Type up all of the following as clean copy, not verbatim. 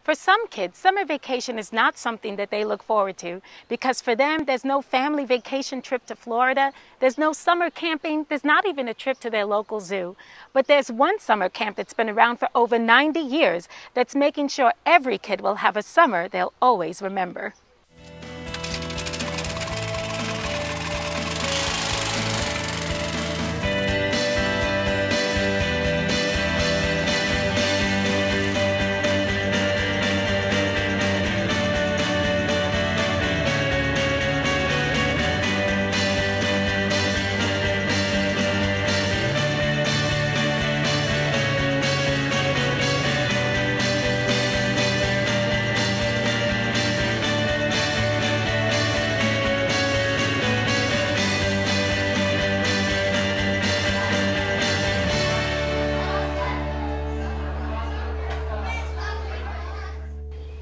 For some kids, summer vacation is not something that they look forward to because for them, there's no family vacation trip to Florida, there's no summer camping, there's not even a trip to their local zoo. But there's one summer camp that's been around for over 90 years that's making sure every kid will have a summer they'll always remember.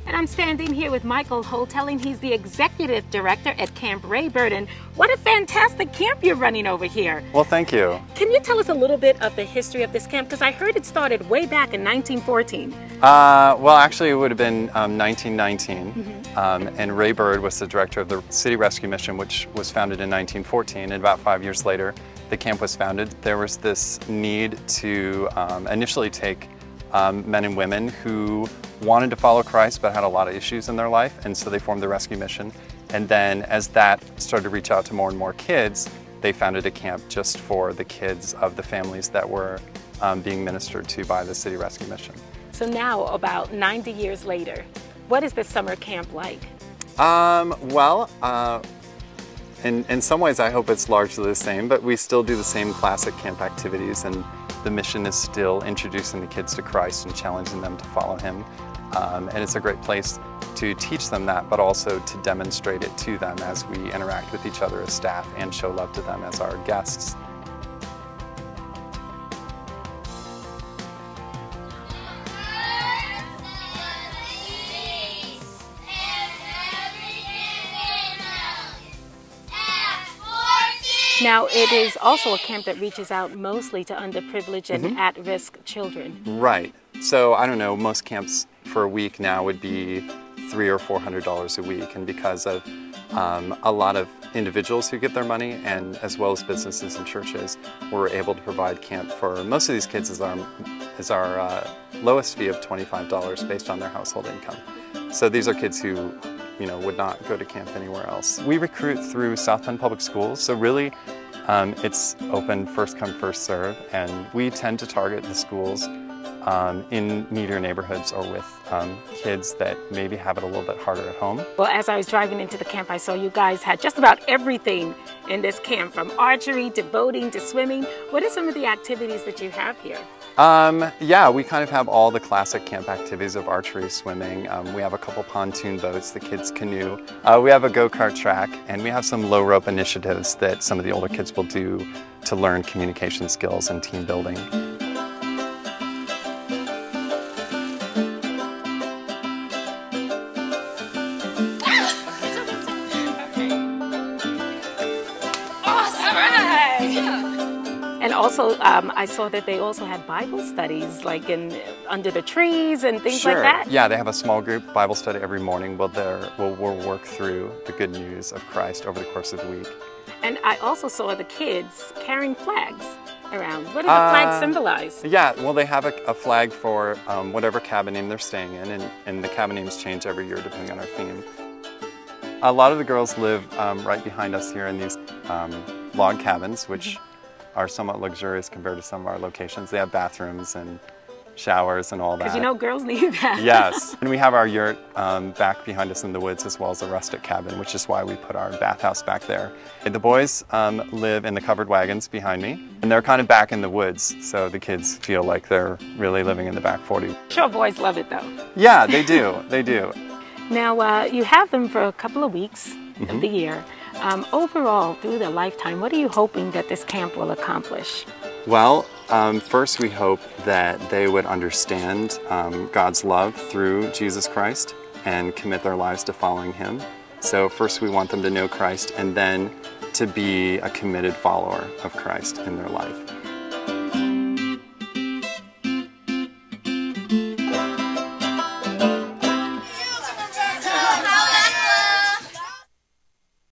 I'm standing here with Michael Holtelling. He's the executive director at Camp Raybird, and what a fantastic camp you're running over here. Well, thank you. Can you tell us a little bit of the history of this camp? Because I heard it started way back in 1914. Well, actually, it would have been 1919, and Raybird was the director of the City Rescue Mission, which was founded in 1914, and about 5 years later, the camp was founded. There was this need to initially take men and women who wanted to follow Christ but had a lot of issues in their life, and so they formed the rescue mission. And then as that started to reach out to more and more kids, they founded a camp just for the kids of the families that were being ministered to by the City Rescue Mission. So now, about 90 years later, what is the summer camp like? In some ways I hope it's largely the same, but we still do the same classic camp activities, and the mission is still introducing the kids to Christ and challenging them to follow Him. And it's a great place to teach them that, but also to demonstrate it to them as we interact with each other as staff and show love to them as our guests. Now, it is also a camp that reaches out mostly to underprivileged and at-risk children. Right. So, I don't know, most camps for a week now would be $300 or $400 a week, and because of a lot of individuals who get their money, and as well as businesses and churches, we're able to provide camp for most of these kids as our lowest fee of $25 based on their household income. So these are kids who would not go to camp anywhere else. We recruit through South Bend Public Schools, so really it's open first come, first serve, and we tend to target the schools in needier neighborhoods or with kids that maybe have it a little bit harder at home. Well, as I was driving into the camp, I saw you guys had just about everything in this camp, from archery to boating to swimming. What are some of the activities that you have here? Yeah, we kind of have all the classic camp activities of archery, swimming. We have a couple pontoon boats, the kids canoe. We have a go-kart track, and we have some low rope initiatives that some of the older kids will do to learn communication skills and team building. And also, I saw that they also had Bible studies, like under the trees and things like that. Yeah, they have a small group Bible study every morning. We'll work through the good news of Christ over the course of the week. And I also saw the kids carrying flags around. What do the flags symbolize? Yeah, well, they have a flag for whatever cabin name they're staying in, and the cabin names change every year depending on our theme. A lot of the girls live right behind us here in these log cabins, which are somewhat luxurious compared to some of our locations. They have bathrooms and showers and all that. Because girls need that. Yes, and we have our yurt back behind us in the woods, as well as a rustic cabin, which is why we put our bathhouse back there. And the boys live in the covered wagons behind me, and they're kind of back in the woods, so the kids feel like they're really living in the back 40. Sure, boys love it though. Yeah, they do, they do. Now, you have them for a couple of weeks of the year. Overall, through their lifetime, what are you hoping that this camp will accomplish? Well, first we hope that they would understand God's love through Jesus Christ and commit their lives to following Him. So first we want them to know Christ, and then to be a committed follower of Christ in their life.